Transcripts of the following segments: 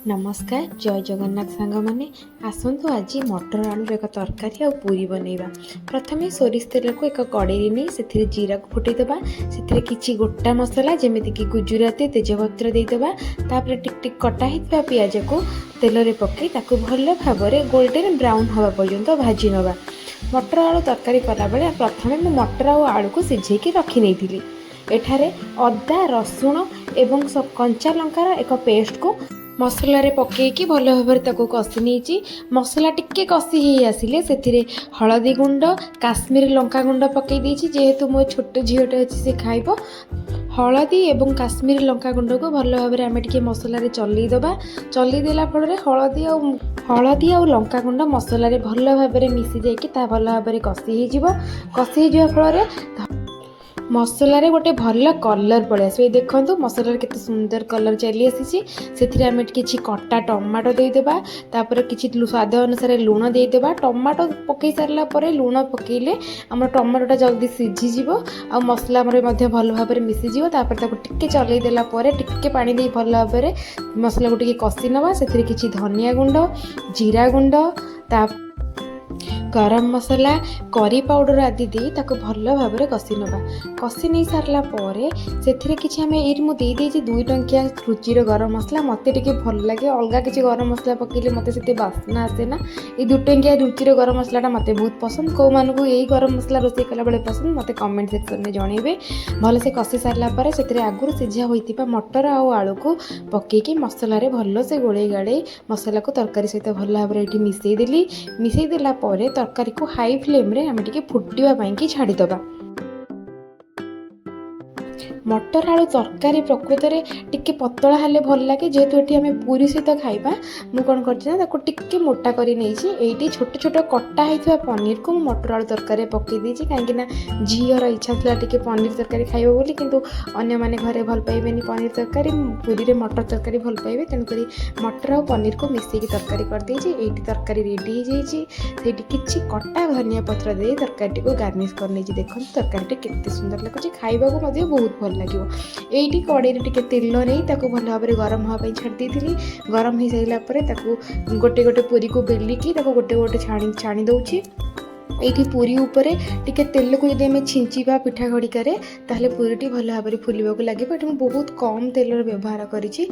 नमस्कार जय जगन्नाथ सांग मैंने आसतु आज मटर आलू एक तरकारी आ पूरी बनैबा। प्रथमे सोरिष तेल को एक कड़े नहीं से जीरा को फुटेदबा से किसी गोटा मसला जमीक गुजराती तेजपत्र देदेबा। तापर टिक टिक कटा होता पियाज को तेल रे पकई ताकू भल भाव में गोल्डन ब्राउन हवा पर्यंत भाजी नवा। मटर आलू तरकारी कला बेले प्रथमे मु मटर आ आलू को सिझेकी रखी नहीं एठारे अदा रसुण एवं सब कंचा लंकार एक पेस्ट को मसला रे पकेकी भल भाव में कषि नहीं। मसला टिके कषि ही आसिले से हलदी गुंड काश्मीरी लंका गुंड पकई देछि जेहेतु मो छोट झीटे अच्छी से खाइब। हलदी एवं काश्मीरी लंका गुंड को भल भाव में आम टे मसला रे चली देला फल हलदी आ लंका गुंड मसला रे भल भाव में मिसी जाइए भल भाव में कषि हो फल मसला रे गोटे भल कलर पड़े आस। देखो मसला केते सुंदर कलर चली आसी से आम किसी कटा टमाटो देदेबा तापर किसी स्वाद अनुसार लुण देदेबा। टमाटो पकई सारा पर लुण पकईले आम टमाटोटा जल्दी सीझीज आ मसला भल भाव में मिसीज टिके चलई देला टिके पानी दे भल भाव में मसला को टिके कषि नवा। से किसी धनिया गुंड जीरा गुंड गरम मसला करी पाउडर आदि दे भल भाव में कषि नवा। कषि नहीं सारा से किसी आम ये 2 टंकिया रुचिर गरम मसला मत टे भल लगे अलग किसी गरम मसला पकईले मत से बास्ना आसेना। ये 2 टंकिया रुचिर गरम मसलाटा मत बहुत पसंद कौ मानक यही गरम मसला रोसे कला बेले पसंद मत कमेंट सेक्शन में जनइबे। भल से कषि सारा से आगुरी सिझा होता मटर आलू को पकईकी मसला भल से गोले गाड़े मसला को तरकारी सहित भल भाव में मिसई देला तरकारी को हाई फ्लेम रे आम टे फुटवा पाई छाड़ीदबा। मटर आलू तरकारी प्रकृत में टिके पतला हेले भल लगे जेहेतु ये आम पूरी सहित खाइबा। मु कौन करके मोटा कर नहीं छोट छोट कटा होता पनीर को मटर आलू तरकारी पकई देछि कहीं झीर इच्छा था टिके पनीर तरकारी खाइबो बोली किंतु अन्य माने घरे भल पाइबेनी पनीर तरकारी पूरी रे मटर तरकारी भल पाइबे तेणुकरी मटर और पनीर को मिसेकी तरकारी कर देछि। एठी तरकारी रेडी हो जाइए किछि कटा धनिया पत्र दे तरकारी को गार्निश कर नहीं। देखो तरकारी केते सुंदर लगुच खाइबा को बहुत भल लगे। ये कड़े टे तेल नहीं भल भाव में गरम हाँपाई छाड़ी दी गरम हो सारापर गोटे गोटे पूरी को बेलिकी गोटे गोटे छाणी दौची। ये पूरी उपरे टिके तेल को यदि छिंचा पिठा खड़िकार ताहले पूरीटी भल भाव में फुलवाक लगे। ये बहुत कम तेल व्यवहार करी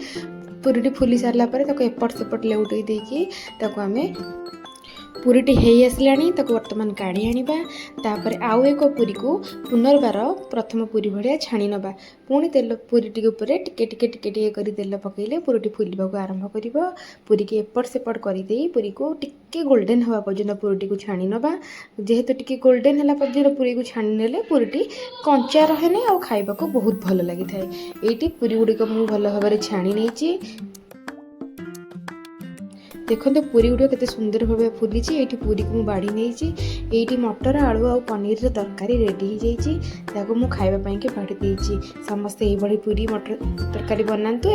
पूरीटी फुली सारापर एपट सेपट लेउटे देकी आम पूरीटी हो आसलानी वर्तमान काढ़ी आनिबा। तापर आउ एक पूरी को पुनर्बार प्रथम पूरी भाया छाणी नवा। पुणी तेल पूरीटी उपरे टिके टिके टिके टिके करी तेल पकईले पूरीटी फुलवाक आरंभ कर। पूरी की एपट सेपट करदे पूरी को टिके गोल्डन हवा पर्यंत पूरीटी को छाणी नवा। जेहेतु टिके गोल्डन है पर्यंत पूरी को छाणी नेले पूरीटी कंचा रहे और खाइबा को बहुत भल लगी था। ये पूरी गुड़िक मुझे भल भाव में छाणी नहीं। देखो पूरी गुड़िक केते सुंदर भाव फुली ये पूरी को मुझे बाड़ी नहीं। ये मटर आलू आ पनीर तरकारी रेडी हो जाइए खाइबापी बाड़ी देछि। समस्ते ये पूरी मटर तरकारी बनातु।